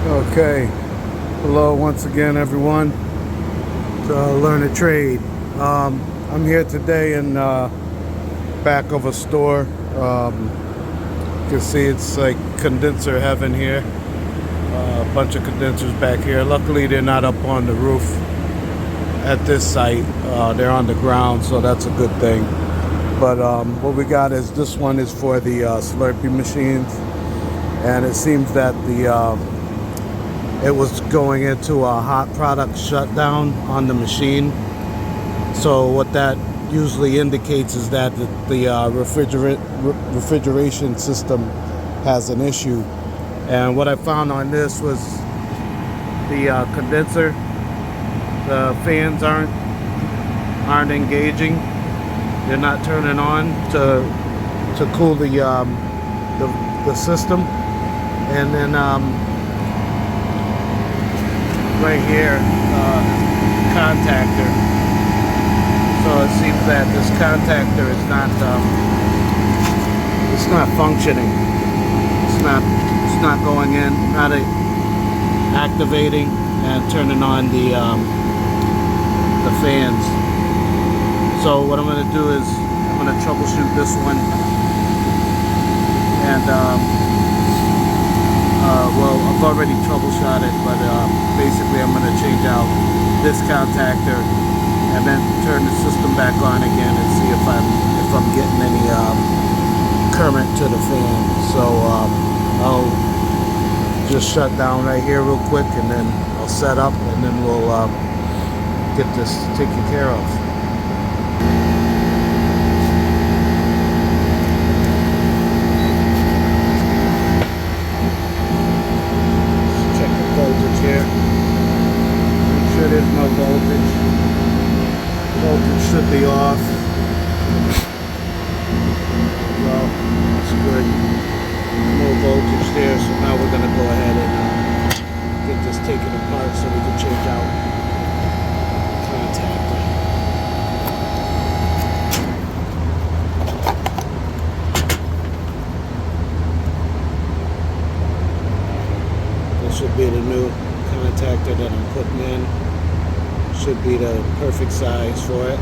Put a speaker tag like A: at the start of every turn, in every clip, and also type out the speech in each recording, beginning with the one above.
A: Okay, hello once again, everyone, to learn a trade. I'm here today in back of a store. You can see it's like condenser heaven here. A bunch of condensers back here. Luckily, they're not up on the roof at this site. They're on the ground, so that's a good thing. But what we got is this one is for the Slurpee machines, and it seems that it was going into a hot product shutdown on the machine. So what that usually indicates is that the refrigeration system has an issue. And what I found on this was the condenser, the fans aren't engaging. They're not turning on to cool the system. And then right here, contactor. So it seems that this contactor is not it's not functioning. It's not going in, not activating and turning on the fans. So what I'm going to do is I'm going to troubleshoot this one, and well, I've already troubleshot it, but basically I'm going to change out this contactor and then turn the system back on again and see if I'm getting any current to the fan. So I'll just shut down right here real quick, and then I'll set up, and then we'll get this taken care of. Here. Make sure there's no voltage. Voltage should be off. Well, that's good. No voltage there, so now we're going to go ahead and get this taken apart so we can change out the contactor. This should be the new contactor that I'm putting in. Should be the perfect size for it.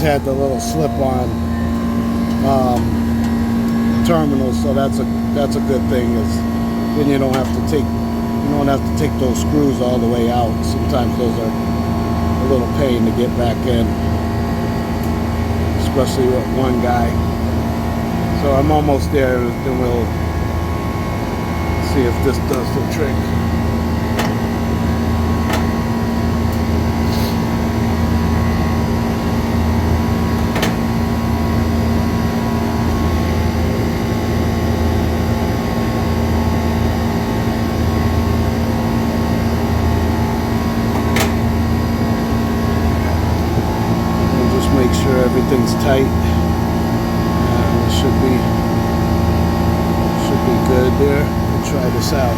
A: had the little slip-on terminals, so that's a good thing. Is then you don't have to take those screws all the way out. Sometimes those are a little pain to get back in, especially with one guy. So I'm almost there. Then we'll see if this does the trick. Make sure everything's tight. It should be good there. We'll try this out.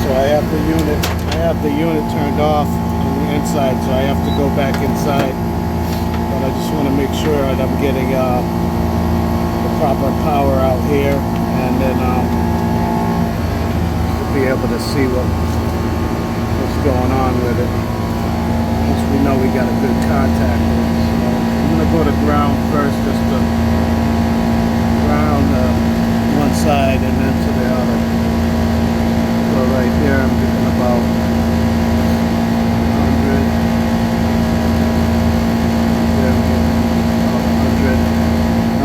A: So I have the unit turned off inside, so I have to go back inside, but I just want to make sure that I'm getting the proper power out here, and then we'll be able to see what's going on with it once we know we got a good contactor. So I'm going to go to ground first, just to ground one side and then to the other. So right here I'm getting about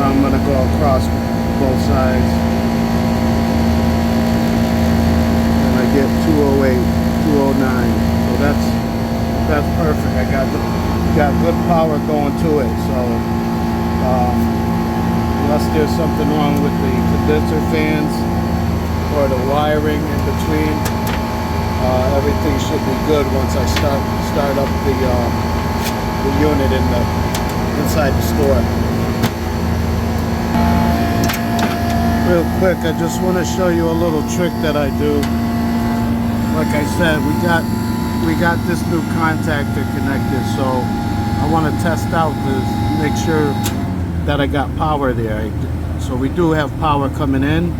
A: I'm going to go across both sides, and I get 208, 209. So that's perfect. I got good power going to it. So unless there's something wrong with the condenser fans or the wiring in between, everything should be good once I start up the unit inside the store. Real quick, I just want to show you a little trick that I do. Like I said, we got this new contactor connected, so I want to test out to make sure that I got power there. So we do have power coming in,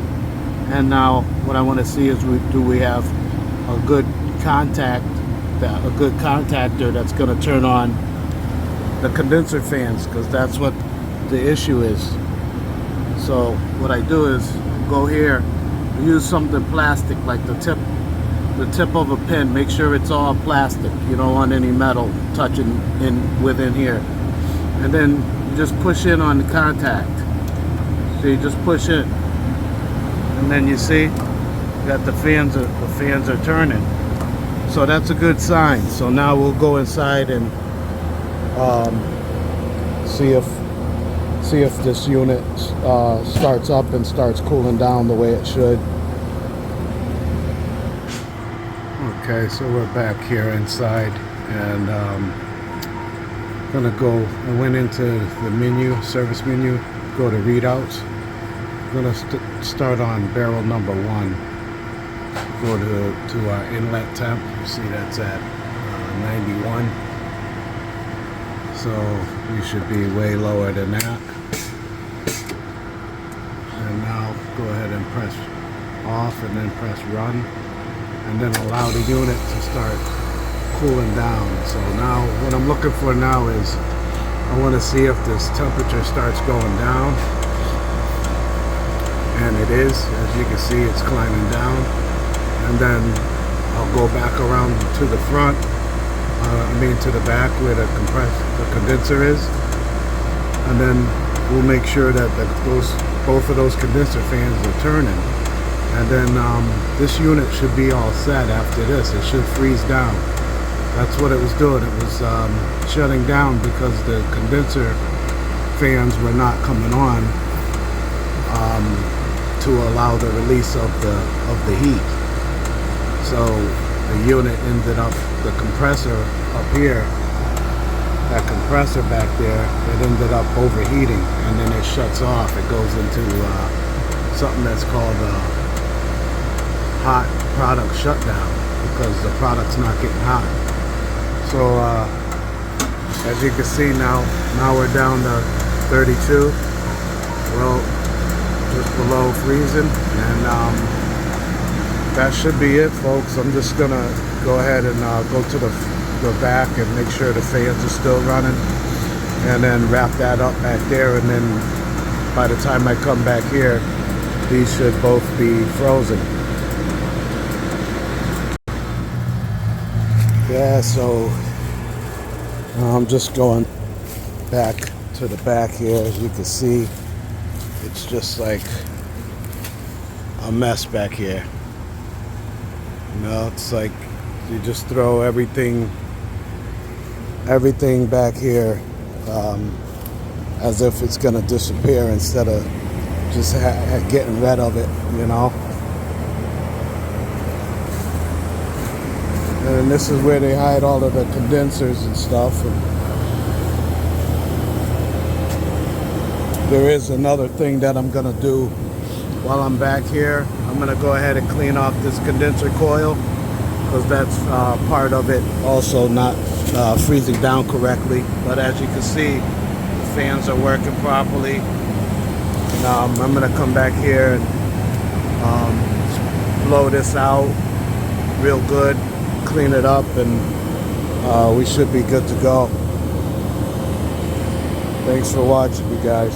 A: and now what I want to see is do we have a good contactor that's going to turn on the condenser fans, because that's what the issue is. So what I do is go here, use something plastic, like the tip of a pin. Make sure it's all plastic. You don't want any metal touching within here. And then you just push in on the contact. So you just push in, and then you see that the fans are turning. So that's a good sign. So now we'll go inside and see if this unit starts up and starts cooling down the way it should. Okay, so we're back here inside, and I went into the menu, service menu, go to readouts. I'm gonna start on barrel number 1. Go to our inlet temp. You see that's at 91. So we should be way lower than that. And now go ahead and press off, and then press run, and then allow the unit to start cooling down. So now what I'm looking for now is I want to see if this temperature starts going down, and it is. As you can see, it's climbing down. And then I'll go back around to the front, to the back where the condenser is, and then we'll make sure that both of those condenser fans are turning. And then this unit should be all set after this. It should freeze down. That's what it was doing. It was shutting down because the condenser fans were not coming on to allow the release of the heat. So the unit ended up, the compressor up here, that compressor back there, it ended up overheating, and then it shuts off. It goes into something that's called hot product shutdown, because the product's not getting hot. So As you can see now we're down to 32. Well, just below freezing, and that should be it, folks. I'm just gonna go ahead and go to the back and make sure the fans are still running, and then wrap that up back there, and then by the time I come back here, these should both be frozen. Yeah, so I'm just going back to the back here. As you can see, it's just like a mess back here. You know, it's like you just throw everything back here as if it's gonna disappear instead of just getting rid of it, you know. And this is where they hide all of the condensers and stuff. And there is another thing that I'm gonna do while I'm back here. I'm gonna go ahead and clean off this condenser coil, because that's part of it also not freezing down correctly. But as you can see, the fans are working properly. And, I'm gonna come back here and blow this out real good, clean it up, and we should be good to go. Thanks for watching, you guys.